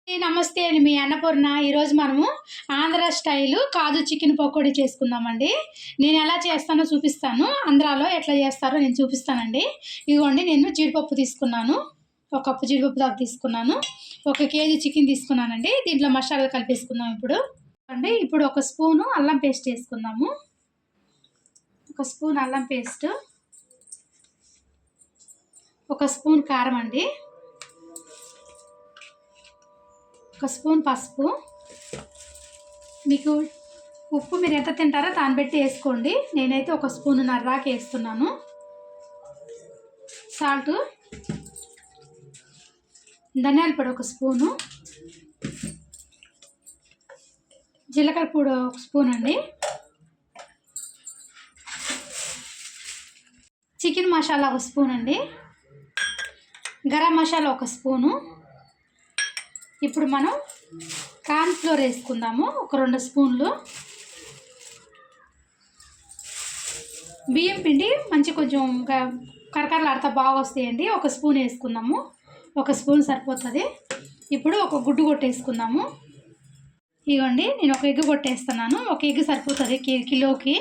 నమస్తే అండి, మీ అన్నపూర్ణ. ఈరోజు మనము ఆంధ్ర స్టైలు కాజు చికెన్ పకోడీ చేసుకుందామండి. నేను ఎలా చేస్తానో చూపిస్తాను, ఆంధ్రాలో ఎట్లా చేస్తారో నేను చూపిస్తానండి. ఇదిగోండి, నేను జీడిపప్పు తీసుకున్నాను, ఒక కప్పు జీడిపప్పు దాకా తీసుకున్నాను. 1 కేజీ చికెన్ తీసుకున్నానండి. దీంట్లో మసాలా కలిపేసుకుందాం. ఇప్పుడు ఒక స్పూను అల్లం పేస్ట్ వేసుకుందాము. 1 స్పూన్ అల్లం పేస్ట్, 1 స్పూన్ కారం అండి, 1 స్పూన్ పసుపు. మీకు ఉప్పు మీరు ఎంత తింటారో దాన్ని బట్టి వేసుకోండి. నేనైతే 1 స్పూన్నర దాకా వేస్తున్నాను. సాల్ట్, ధనియాల పొడి 1 స్పూను, జీలకర్ర పొడి 1 స్పూన్ అండి, చికెన్ మసాలా 1 స్పూన్ అండి, గరం మసాలా 1 స్పూను. ఇప్పుడు మనం కార్న్ ఫ్లోర్ వేసుకుందాము, ఒక 2 స్పూన్లు. బియ్యం పిండి మంచి కొంచెం కరకరలాడుతా బాగా వస్తాయండి. 1 స్పూన్ వేసుకుందాము, 1 స్పూన్ సరిపోతుంది. ఇప్పుడు ఒక గుడ్డు కొట్టేసుకుందాము. ఇవ్వండి, నేను 1 ఎగ్ కొట్టేస్తున్నాను. 1 ఎగ్ సరిపోతుంది కిలోకి.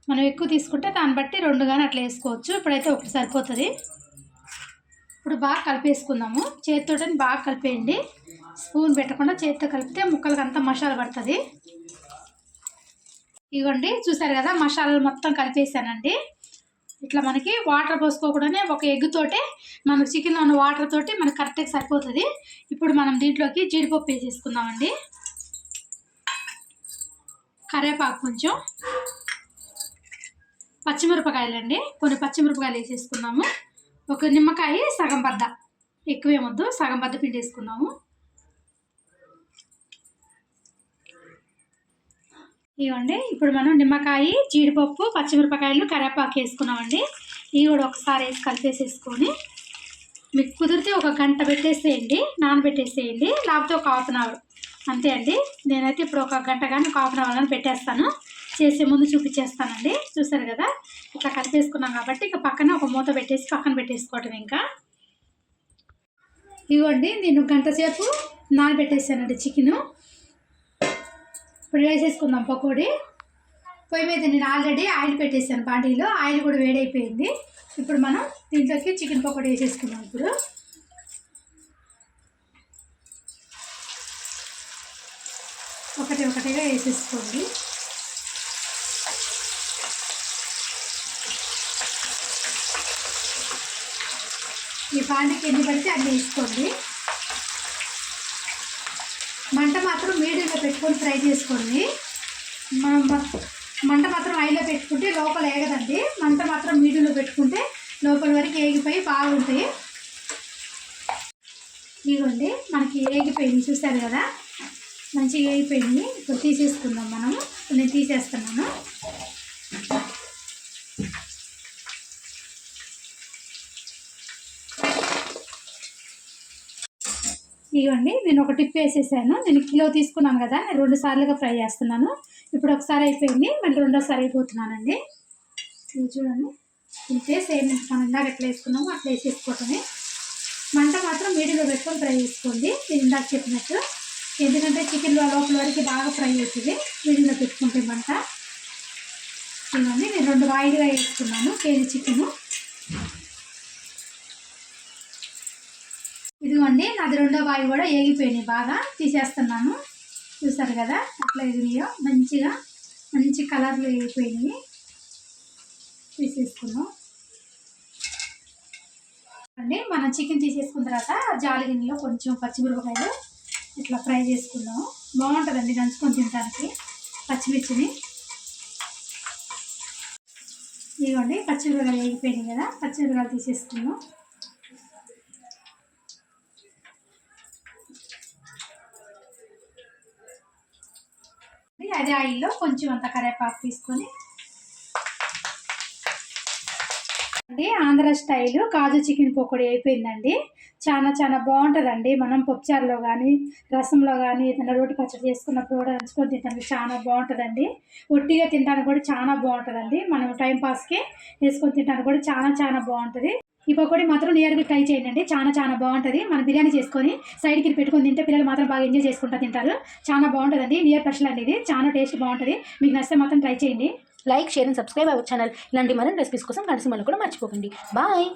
మనం ఎక్కువ తీసుకుంటే దాన్ని బట్టి 2 కానీ అట్లా వేసుకోవచ్చు. ఇప్పుడైతే 1 సరిపోతుంది. ఇప్పుడు బాగా కలిపేసుకుందాము. చేతితో బాగా కలిపేయండి, స్పూన్ పెట్టకుండా చేతితో కలిపితే ముక్కలకి అంతా మసాలా పడుతుంది. ఇవ్వండి, చూసారు కదా, మసాలాలు మొత్తం కలిపేసానండి. ఇట్లా మనకి వాటర్ పోసుకోకూడనే 1 ఎగ్ తోటే మనకు చికెన్లో ఉన్న వాటర్ తోటి మనకు కరెక్ట్గా సరిపోతుంది. ఇప్పుడు మనం దీంట్లోకి జీడిపప్పు వేసేసుకుందామండి, కరివేపాకు కొంచెం, పచ్చిమిరపకాయలు అండి, కొన్ని పచ్చిమిరపకాయలు వేసేసుకున్నాము. 1 నిమ్మకాయ సగం బద్ద, ఎక్కువేమొద్దు, సగం బద్ద పిండి వేసుకున్నాము. ఇవ్వండి, ఇప్పుడు మనం నిమ్మకాయ, జీడిపప్పు, పచ్చిమిరపకాయలు, కరివేపాకు వేసుకున్నామండి. ఇవి కూడా ఒకసారి వేసి కలిపేసేసుకొని మీకు కుదిరితే 1 గంట పెట్టేసేయండి, నానబెట్టేసేయండి. లేకపోతే 1 హాఫ్ అన్ అవర్ అంతే అండి. నేనైతే ఇప్పుడు 1 గంట కానీ 1 హాఫ్ అన్ అవర్ కానీ పెట్టేస్తాను. చేసే ముందు చూపించేస్తానండి. చూసారు కదా, ఇట్లా కలిపేసుకున్నాం కాబట్టి ఇక పక్కన ఒక మూత పెట్టేసి పక్కన పెట్టేసుకోవటం. ఇంకా ఇవ్వండి, నేను 1 గంట సేపు నానబెట్టేసానండి చికెను. ఇప్పుడు వేసేసుకుందాం పకోడీ. పొయ్యి మీద నేను ఆల్రెడీ ఆయిల్ పెట్టేసాను, బాండీలో ఆయిల్ కూడా వేడైపోయింది. ఇప్పుడు మనం దీంట్లోకి చికెన్ పకోడీ వేసేసుకుందాం. ఇప్పుడు ఒకటిగా వేసేసుకోండి. ఈ పాండికి ఎన్ని పడితే అన్నీ వేసుకోండి. మంట మాత్రం మీడియంలో పెట్టుకొని ఫ్రై చేసుకోండి. మంట మాత్రం హైలో పెట్టుకుంటే లోపల ఏగదండి. మంట మాత్రం మీడియంలో పెట్టుకుంటే లోపల వరకు ఏగిపోయి బాగుంటాయి. ఇదిగోండి, మనకి ఏగిపోయింది, చూసారు కదా, మంచిగా ఏగిపోయింది. ఇప్పుడు తీసేసుకుందాం మనము. నేను తీసేస్తున్నాను. ఇవ్వండి, నేను 1 టిప్ వేసేసాను. నేను కిలో తీసుకున్నాను కదా, నేను 2 సార్లుగా ఫ్రై చేస్తున్నాను. ఇప్పుడు ఒకసారి అయిపోయింది, మళ్ళీ రెండోసారి అయిపోతున్నానండి. ఇది చూడండి, ఇంతే సేమ్ మనం ఇందాక ఎట్లా వేసుకున్నామో అట్లా వేసేసుకోవటమే. మంట మాత్రం మీడియంలో పెట్టుకొని ఫ్రై చేసుకోండి, నేను ఇందాక చెప్పినట్టు. ఎందుకంటే చికెన్లో లోపల వరకు బాగా ఫ్రై అవుతుంది మీడియంలో పెట్టుకుంటే మంట. ఇవ్వండి, నేను 2 వాయిలుగా వేసుకున్నాను కేజీ చికెను. ఇదిగోండి, నాది 2వ వాయి కూడా ఏగిపోయినాయి, బాగా తీసేస్తున్నాను. చూసారు కదా, అట్లా ఎగినాయో మంచి కలర్లో ఏగిపోయినాయి. తీసేసుకున్నాం అండి. మనం చికెన్ తీసేసుకున్న తర్వాత జాలి గిన్నెలో కొంచెం పచ్చిమిరపకాయలు ఇట్లా ఫ్రై చేసుకుందాం. బాగుంటుందండి దంచుకొని తినడానికి పచ్చిమిర్చిని. ఇదిగోండి, పచ్చిమిరపకాయలు ఏగిపోయినాయి కదా, పచ్చిమిరపకాయలు తీసేసుకుందాం. అదే ఆయిల్లో కొంచెం అంత కరివేపాకు తీసుకొని ఆంధ్ర స్టైలు కాజు చికెన్ పకోడీ అయిపోయిందండి. చాలా బాగుంటుందండి. మనం పప్పుచారులో కానీ, రసంలో కానీ, ఏదైనా రోటి పచ్చడి చేసుకున్నప్పుడు కూడా నంచుకొని తినడానికి చాలా బాగుంటుందండి. ఒట్టిగా తినడానికి కూడా చాలా బాగుంటుందండి. మనం టైంపాస్కి వేసుకొని తినడానికి కూడా చాలా బాగుంటుంది. ఈ పకోడీ మాత్రం నియర్గా ట్రై చేయండి, చాలా చాలా బాగుంటుంది. మనం బిర్యానీ చేసుకొని సైడ్కి పెట్టుకొని తింటే పిల్లలు మాత్రం బాగా ఎంజాయ్ చేసుకుంటూ తింటారు. చాలా బాగుంటుందండి, నియర్ స్పెషల్ అండి ఇది, చాలా టేస్ట్ బాగుంటుంది. మీకు నచ్చితే మాత్రం ట్రై చేయండి. Like, share and subscribe our channel. ఇలాంటి మరిన్ని రెసిపీస్ కోసం గంట సింబల్ని కూడా మర్చిపోకండి. బాయ్.